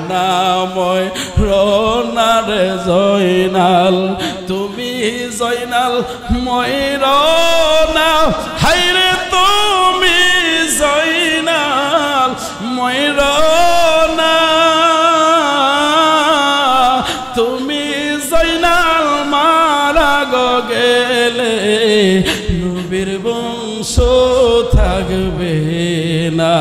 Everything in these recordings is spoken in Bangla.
করুণাময় রোনারে জয়নাল তুমি জয়নাল ময়রনা হায়রে তুমি জয়নাল ময়রনা তুমি জয়নাল মারা গেলে নবীর বংশ থাকবে না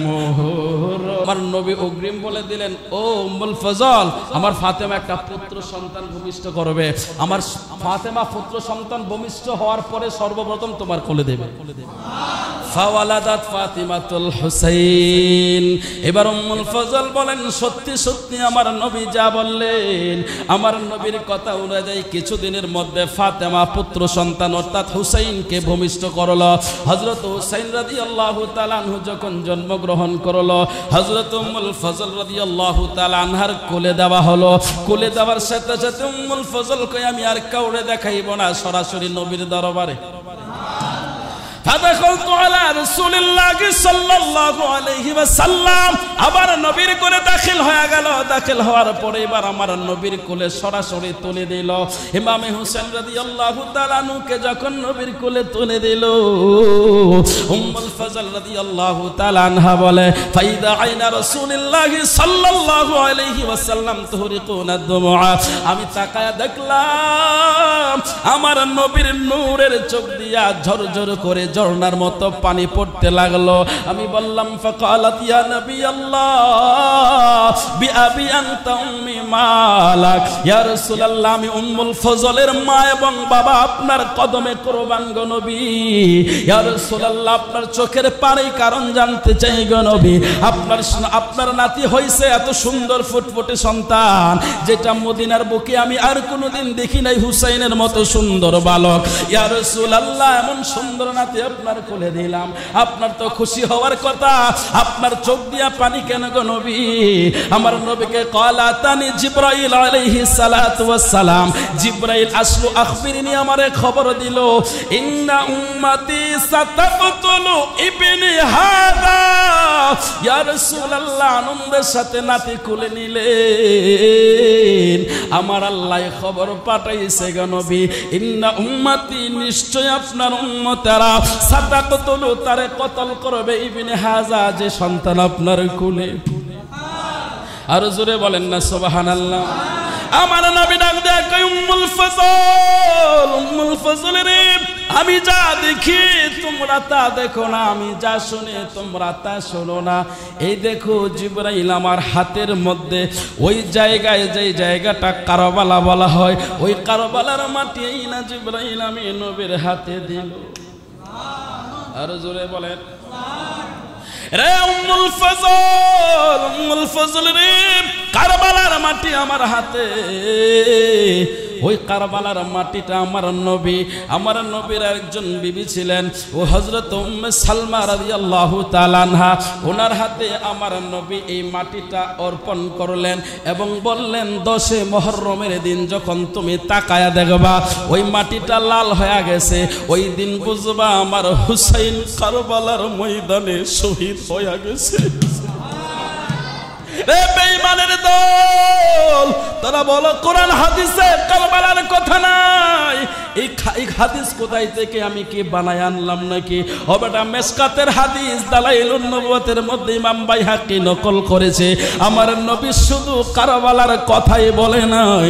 মোহর আমার নবী অগ্রিম বলে দিলেন ও উম্মুল ফজল আমার ফাতেমা একটা পুত্র সন্তান ভূমিষ্ঠ করবে আমার ফাতেমা পুত্র সন্তান ভূমিষ্ঠ হওয়ার পরে সর্বপ্রথম তোমার কোলে দেবে ফাওয়ালাদাত ফাতিমাতুল হুসাইন এবার উম্মুল ফজল বলেন সত্যি সত্যি আমার নবী যা বললেন আমার নবীর কথা অনুযায়ী কিছুদিনের মধ্যে ফাতেমা পুত্র সন্তান অর্থাৎ হুসাইনকে ভূমিষ্ঠ করলো হযরত হুসাইন রাদিয়াল্লাহু তাআলা আনহু যখন জন্মগ্রহণ করলো হযরত উম্মুল ফজল রাদিয়াল্লাহু তাআলা আনহার কোলে দেওয়া হলো কোলে দেওয়ার সাথে সাথে উম্মুল ফজল কই আমি আর কাউরে দেখাইব না সরাসরি নবীর দরবারে فدخلت على رسول الله صلى الله عليه وسلم আবার নবীর কোলে দাখিল হয়ে গেল দাখিল হওয়ার পরে এবার আমার নবীর কোলে সরাসরি তুলে দিল ইমামে হোসেন রাদিয়াল্লাহু তাআলা নুকে যখন নবীর কোলে তুলে দিল উম্মুল ফজল রাদিয়াল্লাহু তাআলা আনহা বলে ফাইদা আইনা রাসূলুল্লাহ সাল্লাল্লাহু আলাইহি ওয়াসাল্লাম তুহরিকুনা দুমুআ আমি তাকায়া দেখলাম আমার নবীর নূরের চোখ দিয়া ঝরঝর করে ঝর্ণার মতো পানি পড়তে লাগলো আমি বললাম ফাকালাত ইয়া নবী আল্লাহ বিআবি আনতা উম্মি মালাক ইয়া রাসূলুল্লাহ আমি উম্মুল ফজলের মা এবং বাবা আপনার কদমে কুরবান গো নবী ইয়া রাসূলুল্লাহ আপনার চোখের পানি কারণ জানতে চাই গো নবী আপনার নাতি হইছে এত সুন্দর ফুটফুটে সন্তান যেটা মদিনার বুকে আমি আর কোনোদিন দেখি নাই হুসাইনের মতো সুন্দর বালক ইয়া রাসূলুল্লাহ এমন সুন্দর নাতি আপনার কোলে দিলাম আপনার তো খুশি হওয়ার কথা আপনার চোখ দিয়া পানি কেন গো নবী আমার নবীকে ক্বালাতানি জিবরাইল আলাইহিস সালাতু ওয়াস সালাম জিবরাইল আসলো আখবিরনি আমারে খবর দিল ইন্না উম্মতি সাতাকতুলু ইবনি হাদা ইয়া রাসূলুল্লাহ আনন্দের সাথে নাতি কোলে নিলেন আমার আল্লাহ খবর পাঠাইছে গো নবী ইন্না উম্মতি নিশ্চয় আপনার উম্মতেরা সাতাকতুলু তারে কতল করবে ইবনে হাজা যে সন্তান আপনার কোলে আর জোরে বলেন না সুবহানাল্লাহ আমার নবী ডাক দেয়া কই উম্মুল ফজল রে আমি যা দেখি তোমরা তা দেখো না আমি যা শুনি তোমরা তা শোনো না এই দেখো জিবরাইল আমার হাতের মধ্যে ওই জায়গায় যেই জায়গাটা কারবালা বলা হয় ওই কারবালার মাটি এই না জিবরাইল আমি নবীর হাতে দিল আর জোরে বলেন রে উম্মুল ফজল রে কারবালার মাটি আমার হাতে ওই কারবালার মাটিটা আমার নবীর একজন বিবি ছিলেন ও হযরত উম্মে সালমা রাদিয়াল্লাহু তাআলা আনহা ওনার হাতে আমার নবী এই মাটিটা অর্পণ করলেন এবং বললেন 10 মুহররমের দিন যখন তুমি তাকায়া দেখবা ওই মাটিটা লাল হয়ে গেছে ওই দিন বুঝবা আমার হুসাইন কারবালার ময়দানে শহীদ হয়ে গেছে এ বেঈমানের দল তারা বলো কোরআন হাদিসে কারবালার কথা নাই এই হাদিস কোথায় থেকে আমি কি বানায় আনলাম নাকি ওটা মেশকাতের হাদিস দালাইলুন নবুয়তের মধ্যে ইমাম বাইহাকি নকল করেছে আমার নবী শুধু কারবালার কথাই বলে নাই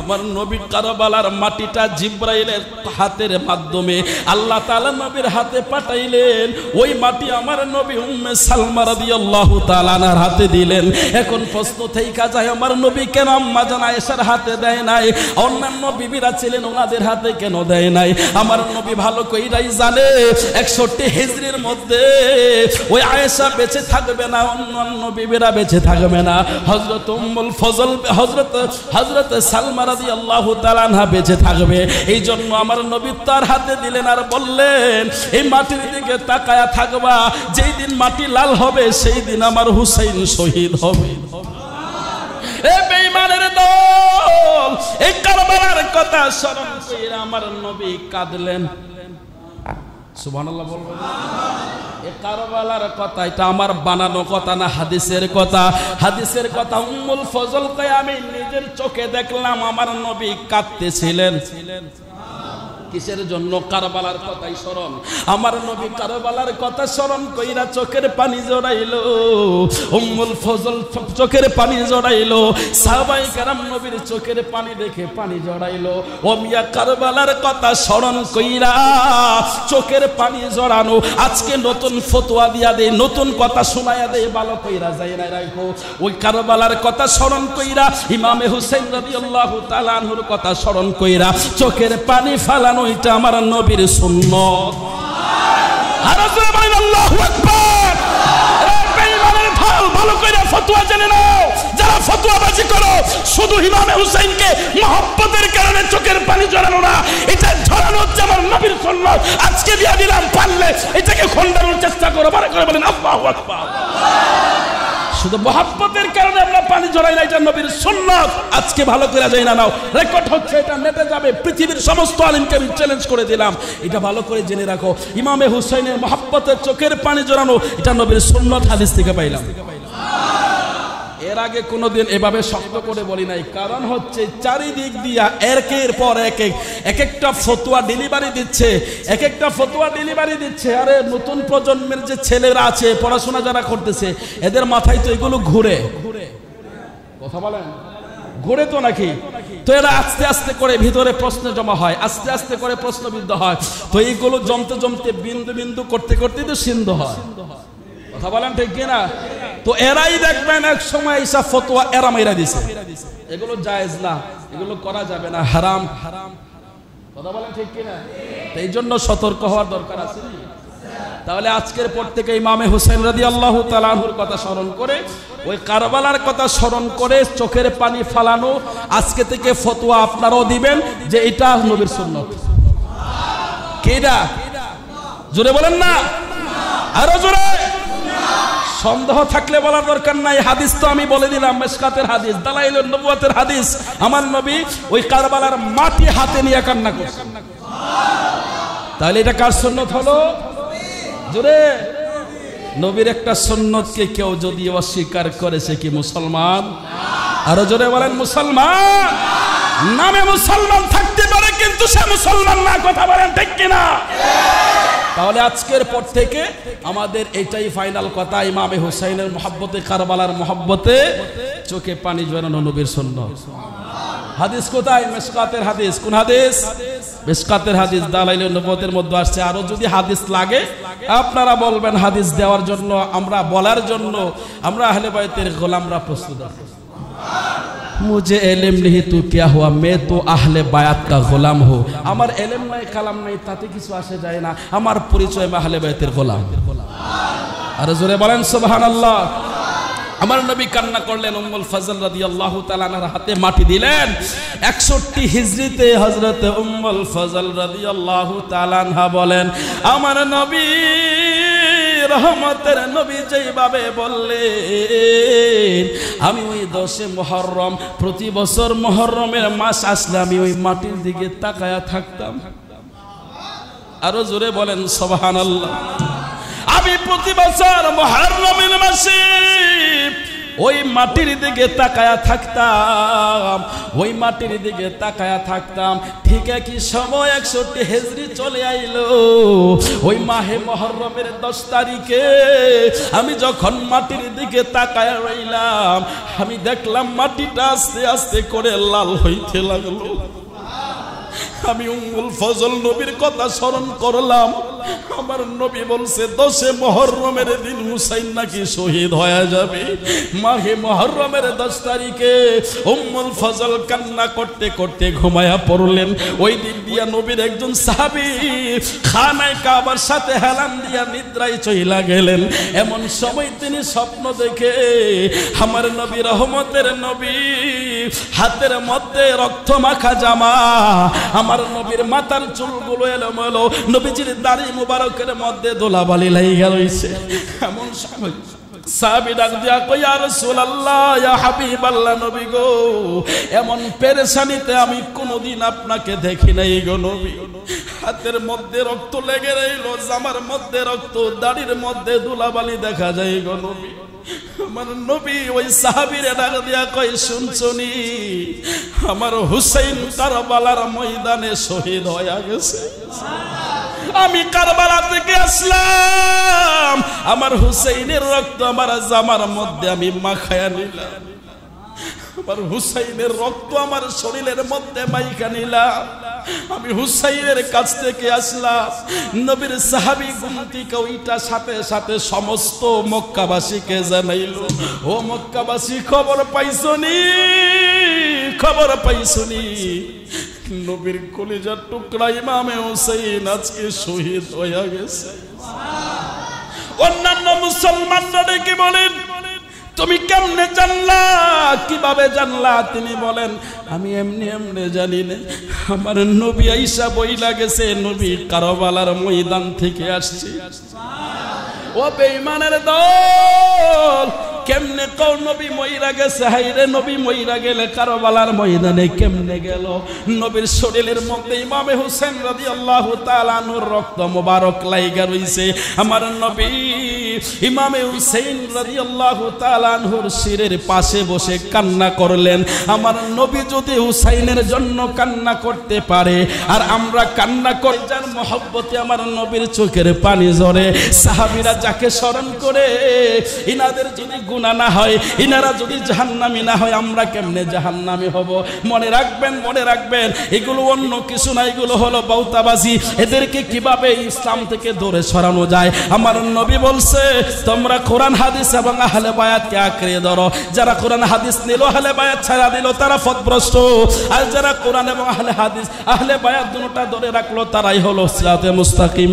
আমার নবী কারবালার মাটিটা জিবরাইলের হাতের মাধ্যমে আল্লাহ তাআলা নবীর হাতে পাঠাইলেন ওই মাটি আমার নবী উম্মে সালমা রাদিয়াল্লাহু তাআলা আনহার হাতে দিলেন এখন প্রশ্ন থেইকা যায় আমার নবী কেন আম্মা জান আয়েশার হাতে দেয় নাই অন্যান্য বিবিরা ছিলেন ওনাদের হাতে কেন দেয় নাই আমার নবী ভালো কইরাই জানে 61 হিজরির মধ্যে ওই আয়েশা বেঁচে থাকবে না অন্যান্য বিবিরা বেঁচে থাকবে না হযরত উম্মুল ফজল হযরত সালমা রাদিয়াল্লাহু তাআলা আনহা বেঁচে থাকবে এই জন্য আমার নবী তার হাতে দিলেন আর বললেন এই মাটির দিকে তাকায়া থাকবা যেই দিন মাটি লাল হবে সেই দিন আমার হুসাইন শহীদ হবে এ বেঈমানের দল এই কারবালার কথা স্মরণ কইরা আমার নবী কাঁদলেন সুবহানাল্লাহ বলবেন। এই কারবালার কথা এটা আমার বানানো কথা না, হাদিসের কথা। হাদিসের কথা উম্মুল ফজল কয় আমি নিজের চোখে দেখলাম আমার নবী কাঁদতেছিলেন। কিসের জন্য? কারবালার কথাই স্মরণ। আমার নবী কারবালার কথা স্মরণ কইরা চোখের পানি জড়াইলো। উম্মুল ফজল চোখের পানি জড়াইলো, সাহাবায়ে কেরাম নবীর চোখের পানি দেখে পানি জড়াইলো। ও মিয়া কারবালার কথা স্মরণ কইরা চোখের পানি জড়ানো। আজকে নতুন ফতোয়া দিয়া দেই, নতুন কথা শোনায়া দেই, ভালো কইরা যাই না রাখো। ওই কারবালার কথা স্মরণ কইরা ইমামে হুসাইন রাদিয়াল্লাহু তাআলা আনহুর কথা স্মরণ কইরা চোখের পানি ফালানো, এটা আমার নবীর সুন্নাত। আর রাসূল বলেন আল্লাহু আকবার। এই বেঈমানের ঢাল ভালো করে ফতোয়া জেনে নাও। যারা ফতোয়াবাজি করো শুধু ইমামে হুসাইনকে মহব্বতের কারণে চোখের পানি ঝরানো না, এটা ঝরানো হচ্ছে আমার নবীর সুন্নাত। আজকে দিয়া দিলাম, পারলে এটাকে খণ্ডানোর চেষ্টা করো। বারে করে বলেন আল্লাহু আকবার। শুধু মহব্বতের কারণে আমরা পানি ঝরাই না, এটা নবীর সুন্নাত। আজকে ভালো করে যাই না, নাও রেকর্ড হচ্ছে, এটা নেটে যাবে। পৃথিবীর সমস্ত আলিমকে আমি চ্যালেঞ্জ করে দিলাম, এটা ভালো করে জেনে রাখো। ইমামে হুসাইনের মহব্বতের চোখের পানি ঝরানো, এটা নবীর সুন্নাত, হাদিস থেকে পাইলাম। এর আগে কোনোদিন এভাবে শক্ত করে বলি নাই। কারণ হচ্ছে চারিদিক দিয়া একের পর এক একটা ফতোয়া ডেলিভারি দিচ্ছে, এক একটা ফতোয়া ডেলিভারি দিচ্ছে। আরে নতুন প্রজন্মের যে ছেলেরা আছে, পড়াশোনা যারা করতেছে, এদের মাথায় তো এগুলো ঘুরে। কথা বলেন, ঘুরে তো নাকি? তো এরা আস্তে আস্তে করে ভিতরে প্রশ্ন জমা হয়, আস্তে আস্তে করে প্রশ্নবিদ্ধ হয়। তো এইগুলো জমতে জমতে বিন্দু বিন্দু করতে করতে তো সিন্ধু হয়। কথা বলেন ঠিক কিনা? তো এরাই দেখবেন এক সময় এইসব ফতোয়া এরা মাইরা দিছে। এগুলো জায়েজ না, এগুলো করা যাবে না, হারাম। কথা বলেন ঠিক কিনা? এই জন্য সতর্ক হওয়ার দরকার আছে। তাহলে আজকের পর থেকে ইমামে হুসাইন রাদিয়াল্লাহু তাআলা আনহুর কথা স্মরণ করে, ওই কারবালার কথা স্মরণ করে চোখের পানি ফালানো, আজকে থেকে ফতোয়া আপনারাও দিবেন যে এটা নবীর সুন্নাত। কেডা? জোরে বলেন না, আরো জোরে। সন্দেহ থাকলে বলার দরকার নাই, হাদিস তো আমি বলে দিলাম, মিশকাতের হাদিস, দালাইলুন নবুওয়াতের হাদিস। আমার নবী ওই কারবালার মাটি হাতে নিয়ে কান্না করছেন। তাহলে এটা কার সুন্নাত হলো? জোরে। নবীর একটা সুন্নাতকে কেউ যদি অস্বীকার করে সে কি মুসলমান? আরো জোরে বলেন মুসলমান। নামে মুসলমান থাকতে পারে কিন্তু সে মুসলমান না। কথা বলেন ঠিক কিনা? তাহলে আজকের পর থেকে আমাদের এটাই ফাইনাল কথা, ইমামে হুসাইনের মহব্বতে, কারবালার মহব্বতে চোখে পানি ঝরানো নবীর সুন্নাত। হাদিস কোথায়? মিশকাতের হাদিস। কোন হাদিস? মিশকাতের হাদিস, দালাইলুন নবুওয়াতের মধ্যে আসছে। আরো যদি হাদিস লাগে আপনারা বলবেন, হাদিস দেওয়ার জন্য, আমরা বলার জন্য আমরা আহলে বাইতের গোলামরা প্রস্তুত আছি। मुझे इल्म नहीं तो क्या हुआ, मैं तो आहले बायात का गोलाम हूँ। আমার ইলম নাই, কালাম নাই, তাতে কিছু আসে যায় না। আমার পরিচয় আহলে বাইতের গোলাম। আর জোরে বলেন সুবহানাল্লাহ। আমার নবী কান্না করলেন, উম্মুল ফজল রাদিয়াল্লাহু তাআলা আনহার হাতে মাটি দিলেন। 61 হিজরিতে হযরত উম্মুল ফজল রাদিয়াল্লাহু তাআলা আনহা বলেন, আমার নবী রহমতের নবী যেইভাবে বললেন, আমি ওই 10 মুহররম, প্রতি বছর মুহররমের মাস আসলে আমি ওই মাটির দিকে তাকায়া থাকতাম। আরো জোরে বলেন সুবহানাল্লাহ। আমি প্রতি বছর মুহররমের মাসে ওই মাটির দিকে তাকায়া থাকতাম, ওই মাটির দিকে তাকায়া থাকতাম। ঠিক একই সময় 61 হিজরি চলে আইলো। ওই মাহে মুহররমের 10 তারিখে আমি যখন মাটির দিকে তাকায়া রইলাম, আমি দেখলাম মাটিটা আস্তে আস্তে করে লাল হইতে লাগলো। আমি উম্মুল ফজল নবীর কথা স্মরণ করলাম। আমার নবী বলছে 10 মুহররমের দিন হুসাইন নাকি শহীদ হয়ে যাবে। মাহে মুহররমের 10 তারিখে উম্মুল ফজল কান্না করতে করতে ঘুমায়া পড়লেন। ওই দিক দিয়া নবীর একজন সাহাবী খানায় কাবার সাথে হেলান দিয়া নিদ্রায় চইলা গেলেন। এমন সময় তিনি স্বপ্ন দেখে আমার নবী, রহমতের নবী, হাতের মধ্যে রক্ত মাখা জামা, আমার নবীর মাথার চুলগুলো এলোমেলো, নবীজির দাড়ি মুবারকের মধ্যে ধুলাবালি লাগিয়া রইছে। এমন সময় সাহাবী ডাক দিয়া কই ইয়া রাসূলুল্লাহ ইয়া হাবিবাল্লাহ নবী গো এমন পেরেশানিতে আমি কোনোদিন আপনাকে দেখি নাই গো নবী হাতের মধ্যে রক্ত লেগে রইল জামার মধ্যে রক্ত দাড়ির মধ্যে ধুলাবালি দেখা যায় গো নবী আমার নবী ওই সাহাবীরে ডাক দিয়া কই শুনছনি আমার হুসাইন কারবালার ময়দানে শহীদ হয়ে গেছে আমি কারবালা থেকে আসলাম আমার হুসাইনের রক্ত আমার জামার মধ্যে আমি মাখায়া নিলাম আমার হুসাইনের রক্ত আমার শরীরের মধ্যে মাইখা নিলাম আমি হুসাইনের কাছ থেকে আসলাম নবীর সাহাবী গুমতিকে ওইটা সাথে সাথে সমস্ত মক্কাবাসীকে জানাইল ও মক্কাবাসী খবর পাইছনি নবীর কলিজার টুকরা ইমামে হুসাইন আজকে শহীদ হয়ে গেছে অন্যান্য মুসলমানরা ডেকে বলেন তুমি কেমনে জানলা কিভাবে জানলা তিনি বলেন আমি এমনি এমনি জানি না আমার নবী আয়েশা বইলা গেছে নবী কারবালার ময়দান থেকে আসছে ও বেঈমানের দল কেমনে কও নবী মইরা গেছে হাইরে নবী মইরা গেলে কারবালার ময়দানে কেমনে গেল নবীর শরীরের মধ্যে ইমামে হোসেন রাদিয়াল্লাহু তাআলা আনহুর রক্ত মোবারক লাইগা রইছে আমার নবী ইমামে হুসাইন রাদিয়াল্লাহু তাআলা আনহুর শিরের পাশে বসে কান্না করলেন আমার নবী যদি হুসাইনের জন্য কান্না করতে পারে আর আমরা কান্না করি যার মহব্বতে আমার নবীর চোখের পানি ঝরে সাহাবীরা যাকে স্মরণ করে ইনাদের যদি গুনাহ না হয় ইনারা যদি জাহান্নামী না হয় আমরা কেমনে জাহান্নামী হব মনে রাখবেন এগুলো অন্য কিছু না এগুলো হলো বাউতাবাজি এদেরকে কিভাবে ইসলাম থেকে দূরে সরানো যায় আমার নবী বলছে তোমরা কোরআন হাদিস এবং আহলে বায়াতকে আঁকড়ে ধরো যারা কোরআন হাদিস নিল আহলে বায়াত ছাড়া দিল তারা পথভ্রষ্ট আর যারা কোরআন এবং আহলে হাদিস আহলে বায়াত দুটোটা ধরে রাখলো তারাই হলো সিরাতে মুস্তাকিম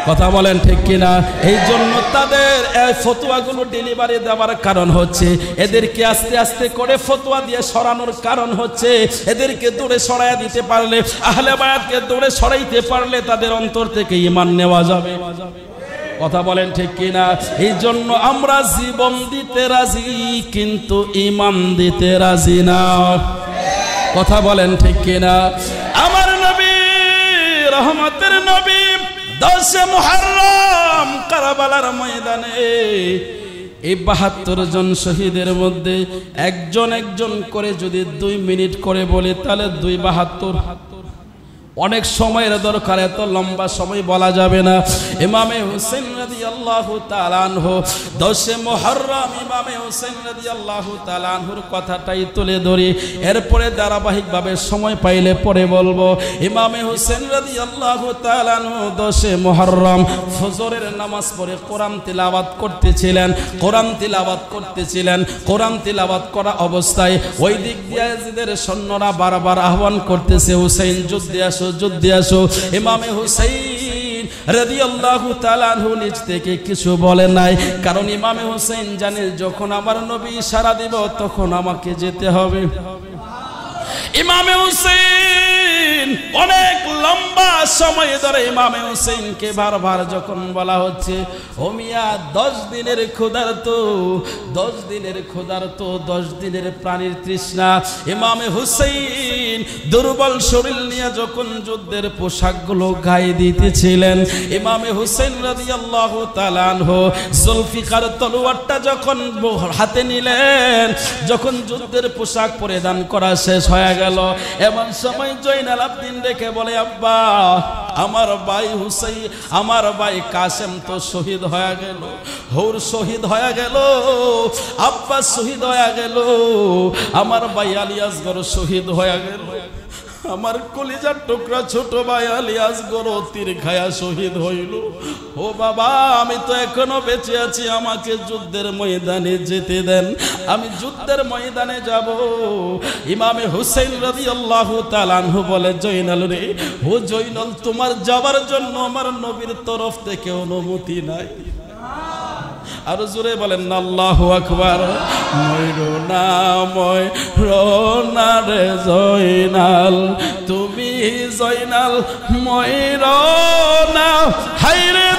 কথা বলেন ঠিক কিনা এই জন্য তাদের এই ফতোয়াগুলো ডেলিভারি দেওয়ার কারণ হচ্ছে এদেরকে আস্তে আস্তে করে ফতোয়া দিয়ে সরানোর কারণ হচ্ছে এদেরকে দূরে সরাইয়া দিতে পারলে আহলে বায়াতকে দূরে সরাইতে পারলে তাদের অন্তর থেকে ঈমান নেওয়া যাবে কথা বলেন ঠিক কিনা এই জন্য আমরা জীবন দিতে রাজি কিন্তু ঈমান দিতে রাজি না কথা বলেন ঠিক কিনা আমার নবী রহমতের নবী 10 মুহররম কারবালার ময়দানে এই 72 জন শহীদের মধ্যে একজন করে যদি 2 মিনিট করে বলে তাহলে 272 অনেক সময়ের দরকার এত লম্বা সময় বলা যাবে না ইমামে হোসেন রাদিয়াল্লাহু তাআলা আনহু 10 মুহররম ইমামে হোসেন রাদিয়াল্লাহু তাআলা আনহুর কথাটাই তুলে ধরি এরপরে ধারাবাহিকভাবে সময় পাইলে পরে বলবো ইমামে হোসেন রাদিয়াল্লাহু তাআলা আনহু 10 মুহররম ফজরের নামাজ পড়ে কোরআন তিলাওয়াত করতেছিলেন করা অবস্থায় ওই দিক দিয়ে ইয়াজিদের সৈন্যরা বারবার আহ্বান করতেছে হুসাইন যুদ্ধে আসো ইমামে হুসাইন রাদিয়াল্লাহু তাআলা আনহু নিজ থেকে কিছু বলে নাই কারণ ইমামে হুসাইন জানে যখন আমার নবী ইশারা দিব তখন আমাকে যেতে হবে ইমামে হুসাইন অনেক লম্বা সময় ধরে ইমামে হুসাইনকে বারবার যখন বলা হচ্ছে ও মিয়া 10 দিনের ক্ষুধার্ত 10 দিনের প্রাণীর তৃষ্ণা ইমামে হুসাইন দুর্বল শরীর নিয়ে যখন যুদ্ধের পোশাকগুলো গায়ে দিতেছিলেন ইমামে হুসাইন রাদিয়াল্লাহু তাআলা আনহু জুলফিকার তলোয়ারটা যখন হাতে নিলেন যখন যুদ্ধের পোশাক পরিধান করা শেষ হয়ে গেল এমন সময় জয়নাল আবদিন দেখে বলে আব্বা আমার ভাই হুসাইন আমার ভাই কাসেম তো শহীদ হয়ে গেল হুর শহীদ হয়ে গেল আব্বা শহীদ হয়ে গেল আমার ভাই আলী আসগর শহীদ হয়ে গেল আমার কলিজার টুকরা ছোট ভাই আলী আসগর তীর খায়া শহীদ হইল ও বাবা আমি তো এখনো বেঁচে আছি আমাকে যুদ্ধের ময়দানে যেতে দেন আমি যুদ্ধের ময়দানে যাব ইমামে হুসাইন রাদিয়াল্লাহু তাআলা আনহু বলে জয়নাল রে ও জয়নাল তোমার যাবার জন্য আমার নবীর তরফ থেকে অনুমতি নাই আর জোরে বলেন না আল্লাহু আকবার ময়রনা রে জয়নাল তুমি জয়নাল ময়রনা হায়রে